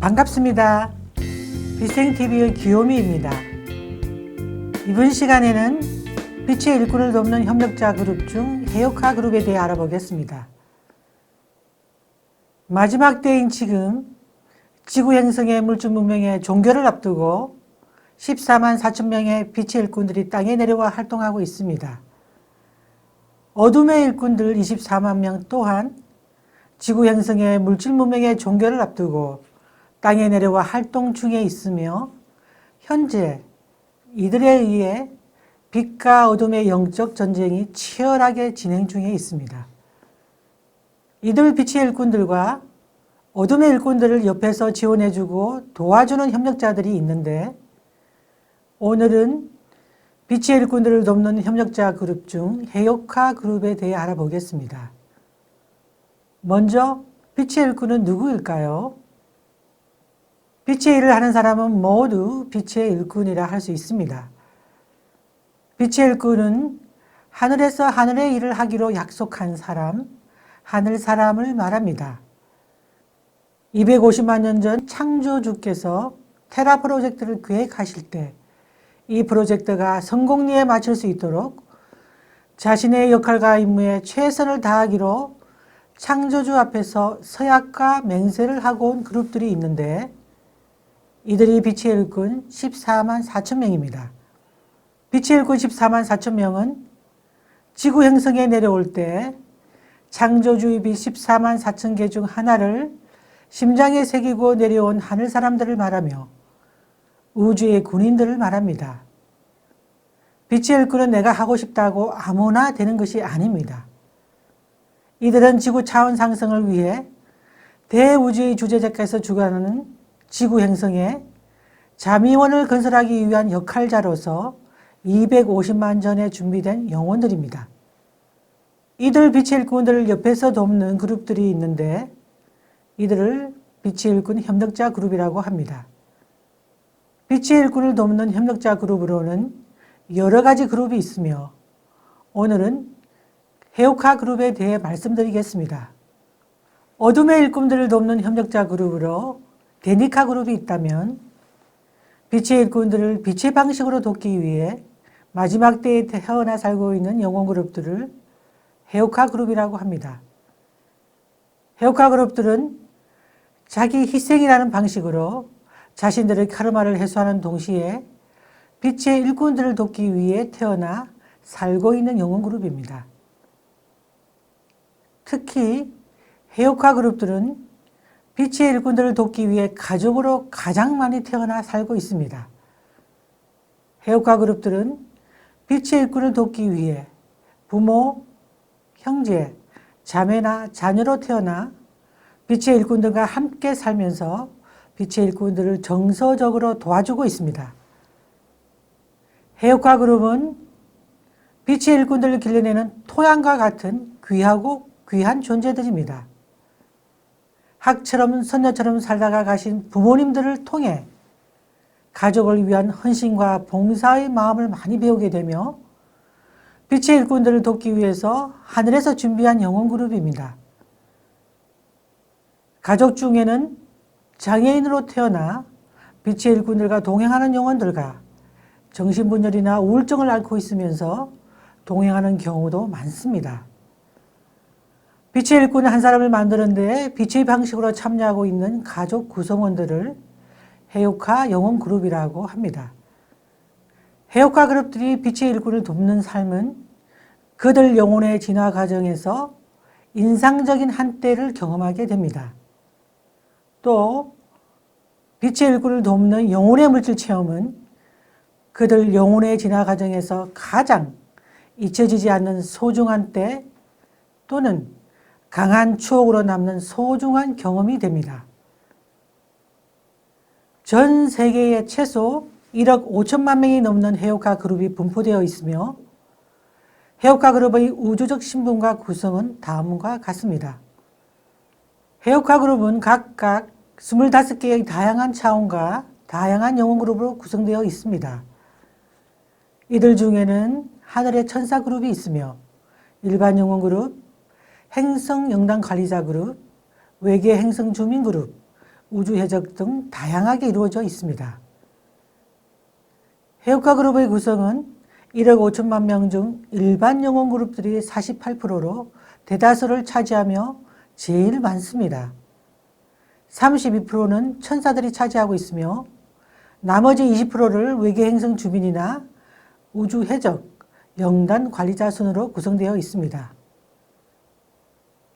반갑습니다. 비생TV의 귀요미입니다. 이번 시간에는 빛의 일꾼을 돕는 협력자 그룹 중 해옥화 그룹에 대해 알아보겠습니다. 마지막 때인 지금 지구 행성의 물질 문명의 종결을 앞두고 14만 4천 명의 빛의 일꾼들이 땅에 내려와 활동하고 있습니다. 어둠의 일꾼들 24만 명 또한 지구 행성의 물질 문명의 종결을 앞두고 땅에 내려와 활동 중에 있으며 현재 이들에 의해 빛과 어둠의 영적 전쟁이 치열하게 진행 중에 있습니다. 이들 빛의 일꾼들과 어둠의 일꾼들을 옆에서 지원해주고 도와주는 협력자들이 있는데 오늘은 빛의 일꾼들을 돕는 협력자 그룹 중 해옥화 그룹에 대해 알아보겠습니다. 먼저 빛의 일꾼은 누구일까요? 빛의 일을 하는 사람은 모두 빛의 일꾼이라 할 수 있습니다. 빛의 일꾼은 하늘에서 하늘의 일을 하기로 약속한 사람, 하늘 사람을 말합니다. 250만 년 전 창조주께서 테라 프로젝트를 계획하실 때 이 프로젝트가 성공리에 맞출 수 있도록 자신의 역할과 임무에 최선을 다하기로 창조주 앞에서 서약과 맹세를 하고 온 그룹들이 있는데 이들이 빛의 일꾼 14만 4천 명입니다. 빛의 일꾼 14만 4천 명은 지구 행성에 내려올 때 창조주의 빛 14만 4천 개 중 하나를 심장에 새기고 내려온 하늘 사람들을 말하며 우주의 군인들을 말합니다. 빛의 일꾼은 내가 하고 싶다고 아무나 되는 것이 아닙니다. 이들은 지구 차원 상승을 위해 대우주의 주제자께서 주관하는 지구 행성에 자미원을 건설하기 위한 역할자로서 250만 전에 준비된 영혼들입니다. 이들 빛의 일꾼들을 옆에서 돕는 그룹들이 있는데 이들을 빛의 일꾼 협력자 그룹이라고 합니다. 빛의 일꾼을 돕는 협력자 그룹으로는 여러 가지 그룹이 있으며 오늘은 해옥화 그룹에 대해 말씀드리겠습니다. 어둠의 일꾼들을 돕는 협력자 그룹으로 데니카 그룹이 있다면 빛의 일꾼들을 빛의 방식으로 돕기 위해 마지막 때에 태어나 살고 있는 영혼 그룹들을 해옥화 그룹이라고 합니다. 해옥화 그룹들은 자기 희생이라는 방식으로 자신들의 카르마를 해소하는 동시에 빛의 일꾼들을 돕기 위해 태어나 살고 있는 영혼 그룹입니다. 특히 해옥화 그룹들은 빛의 일꾼들을 돕기 위해 가족으로 가장 많이 태어나 살고 있습니다. 해옥화 그룹들은 빛의 일꾼을 돕기 위해 부모, 형제, 자매나 자녀로 태어나 빛의 일꾼들과 함께 살면서 빛의 일꾼들을 정서적으로 도와주고 있습니다. 해옥화 그룹은 빛의 일꾼들을 길러내는 토양과 같은 귀하고 귀한 존재들입니다. 학처럼 선녀처럼 살다가 가신 부모님들을 통해 가족을 위한 헌신과 봉사의 마음을 많이 배우게 되며 빛의 일꾼들을 돕기 위해서 하늘에서 준비한 영혼 그룹입니다. 가족 중에는 장애인으로 태어나 빛의 일꾼들과 동행하는 영혼들과 정신분열이나 우울증을 앓고 있으면서 동행하는 경우도 많습니다. 빛의 일꾼 한 사람을 만드는데 빛의 방식으로 참여하고 있는 가족 구성원들을 해옥화 영혼 그룹이라고 합니다. 해옥화 그룹들이 빛의 일꾼을 돕는 삶은 그들 영혼의 진화 과정에서 인상적인 한때를 경험하게 됩니다. 또 빛의 일꾼을 돕는 영혼의 물질 체험은 그들 영혼의 진화 과정에서 가장 잊혀지지 않는 소중한 때 또는 강한 추억으로 남는 소중한 경험이 됩니다. 전 세계에 최소 1억 5천만 명이 넘는 해옥화 그룹이 분포되어 있으며 해옥화 그룹의 우주적 신분과 구성은 다음과 같습니다. 해옥화 그룹은 각각 25개의 다양한 차원과 다양한 영혼 그룹으로 구성되어 있습니다. 이들 중에는 하늘의 천사 그룹이 있으며 일반 영혼 그룹, 행성 영당 관리자 그룹, 외계 행성 주민 그룹, 우주 해적 등 다양하게 이루어져 있습니다. 해역화 그룹의 구성은 1억 5천만 명 중 일반 영혼 그룹들이 48%로 대다수를 차지하며 제일 많습니다. 32%는 천사들이 차지하고 있으며 나머지 20%를 외계 행성 주민이나 우주 해적, 영단 관리자 순으로 구성되어 있습니다.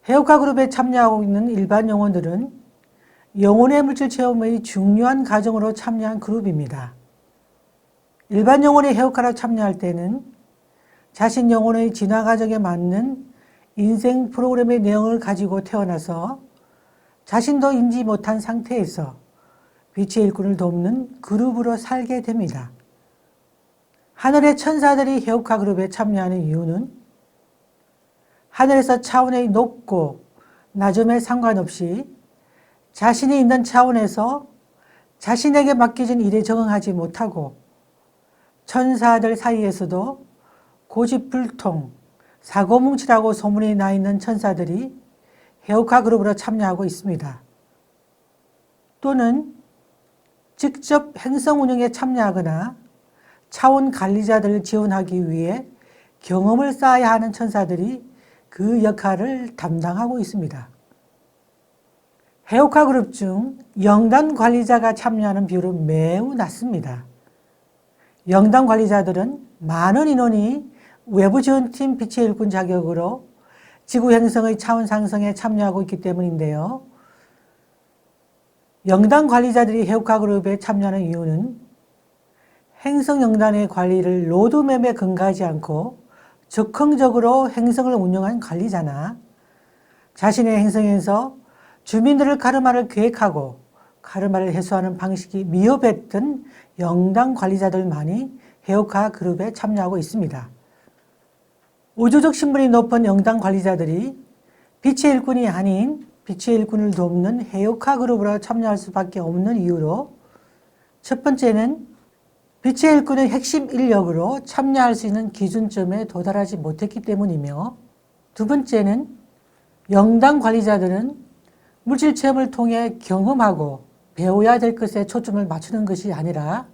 해역화 그룹에 참여하고 있는 일반 영혼들은 영혼의 물질 체험의 중요한 과정으로 참여한 그룹입니다. 일반 영혼의 해역화로 참여할 때는 자신 영혼의 진화 과정에 맞는 인생 프로그램의 내용을 가지고 태어나서 자신도 인지 못한 상태에서 빛의 일꾼을 돕는 그룹으로 살게 됩니다. 하늘의 천사들이 해역화 그룹에 참여하는 이유는 하늘에서 차원의 높고 낮음에 상관없이 자신이 있는 차원에서 자신에게 맡겨진 일에 적응하지 못하고 천사들 사이에서도 고집불통, 사고뭉치라고 소문이 나 있는 천사들이 해역화 그룹으로 참여하고 있습니다. 또는 직접 행성 운영에 참여하거나 차원 관리자들을 지원하기 위해 경험을 쌓아야 하는 천사들이 그 역할을 담당하고 있습니다. 해역화 그룹 중 영단 관리자가 참여하는 비율은 매우 낮습니다. 영단 관리자들은 많은 인원이 외부 지원팀 빛의 일꾼 자격으로 지구 행성의 차원 상승에 참여하고 있기 때문인데요. 영단 관리자들이 해역화 그룹에 참여하는 이유는 행성 영단의 관리를 로드맵에 근거하지 않고 적극적으로 행성을 운영한 관리자나 자신의 행성에서 주민들을 카르마를 계획하고 카르마를 해소하는 방식이 미흡했던 영단 관리자들만이 해역화 그룹에 참여하고 있습니다. 우주적 신분이 높은 영단 관리자들이 빛의 일꾼이 아닌 빛의 일꾼을 돕는 해역화 그룹으로 참여할 수밖에 없는 이유로 첫 번째는 빛의 일꾼의 핵심 인력으로 참여할 수 있는 기준점에 도달하지 못했기 때문이며 두 번째는 영단 관리자들은 물질 체험을 통해 경험하고 배워야 될 것에 초점을 맞추는 것이 아니라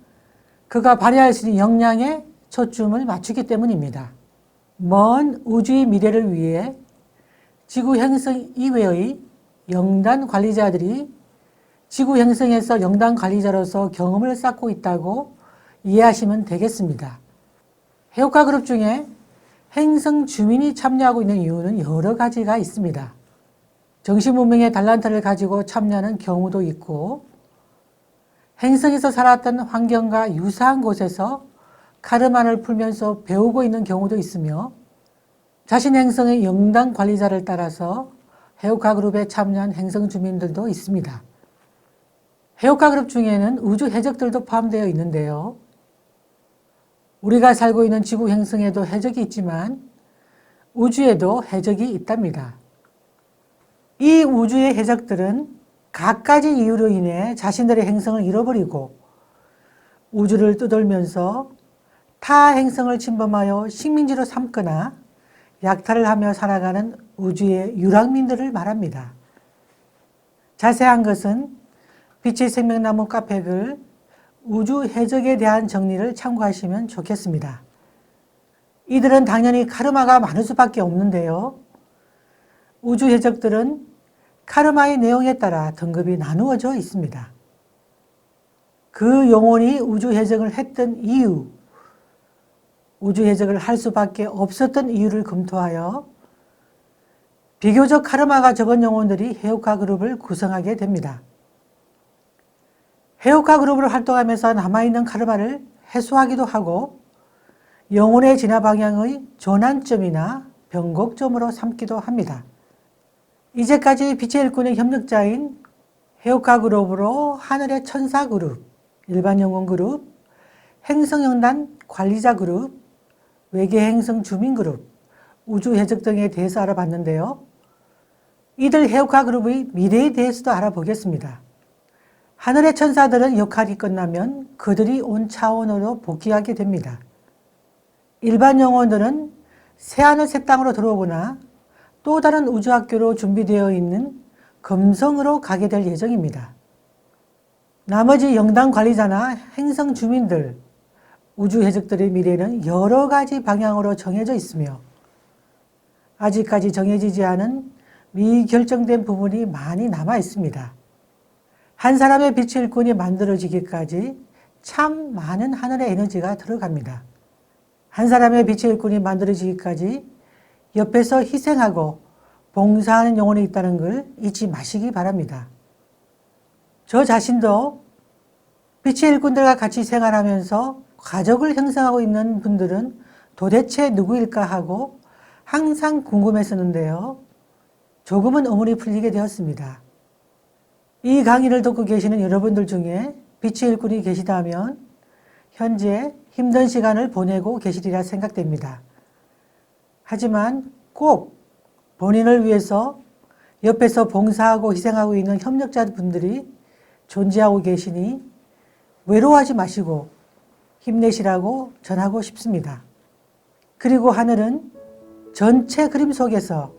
그가 발휘할 수 있는 역량에 초점을 맞추기 때문입니다. 먼 우주의 미래를 위해 지구 행성 이외의 영단 관리자들이 지구 행성에서 영단 관리자로서 경험을 쌓고 있다고 이해하시면 되겠습니다. 해역화 그룹 중에 행성 주민이 참여하고 있는 이유는 여러 가지가 있습니다. 정신문명의 달란트를 가지고 참여하는 경우도 있고 행성에서 살았던 환경과 유사한 곳에서 카르마를 풀면서 배우고 있는 경우도 있으며 자신 행성의 영단 관리자를 따라서 해역화 그룹에 참여한 행성 주민들도 있습니다. 해역화 그룹 중에는 우주 해적들도 포함되어 있는데요. 우리가 살고 있는 지구 행성에도 해적이 있지만 우주에도 해적이 있답니다. 이 우주의 해적들은 갖가지 이유로 인해 자신들의 행성을 잃어버리고 우주를 떠돌면서 타 행성을 침범하여 식민지로 삼거나 약탈을 하며 살아가는 우주의 유랑민들을 말합니다. 자세한 것은 빛의 생명나무 카페글 우주 해적에 대한 정리를 참고하시면 좋겠습니다. 이들은 당연히 카르마가 많을 수밖에 없는데요. 우주 해적들은 카르마의 내용에 따라 등급이 나누어져 있습니다. 그 영혼이 우주 해적을 했던 이유, 우주 해적을 할 수밖에 없었던 이유를 검토하여 비교적 카르마가 적은 영혼들이 해역화 그룹을 구성하게 됩니다. 해역화 그룹으로 활동하면서 남아있는 카르마를 해소하기도 하고 영혼의 진화 방향의 전환점이나 변곡점으로 삼기도 합니다. 이제까지 빛의 일꾼의 협력자인 해역화 그룹으로 하늘의 천사 그룹, 일반 영혼 그룹, 행성영단 관리자 그룹, 외계 행성 주민 그룹, 우주 해적 등에 대해서 알아봤는데요. 이들 해역화 그룹의 미래에 대해서도 알아보겠습니다. 하늘의 천사들은 역할이 끝나면 그들이 온 차원으로 복귀하게 됩니다. 일반 영혼들은 새하늘 새 땅으로 들어오거나 또 다른 우주학교로 준비되어 있는 금성으로 가게 될 예정입니다. 나머지 영당 관리자나 행성 주민들, 우주 해적들의 미래는 여러 가지 방향으로 정해져 있으며 아직까지 정해지지 않은 미결정된 부분이 많이 남아 있습니다. 한 사람의 빛의 일꾼이 만들어지기까지 참 많은 하늘의 에너지가 들어갑니다. 한 사람의 빛의 일꾼이 만들어지기까지 옆에서 희생하고 봉사하는 영혼이 있다는 걸 잊지 마시기 바랍니다. 저 자신도 빛의 일꾼들과 같이 생활하면서 가족을 형성하고 있는 분들은 도대체 누구일까 하고 항상 궁금했었는데요. 조금은 의문이 풀리게 되었습니다. 이 강의를 듣고 계시는 여러분들 중에 빛의 일꾼이 계시다면 현재 힘든 시간을 보내고 계시리라 생각됩니다. 하지만 꼭 본인을 위해서 옆에서 봉사하고 희생하고 있는 협력자분들이 존재하고 계시니 외로워하지 마시고 힘내시라고 전하고 싶습니다. 그리고 하늘은 전체 그림 속에서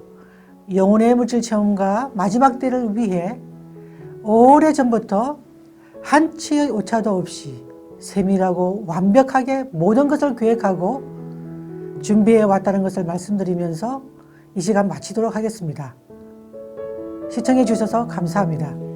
영혼의 물질 체험과 마지막 때를 위해 오래전부터 한치의 오차도 없이 세밀하고 완벽하게 모든 것을 계획하고 준비해 왔다는 것을 말씀드리면서 이 시간 마치도록 하겠습니다. 시청해 주셔서 감사합니다.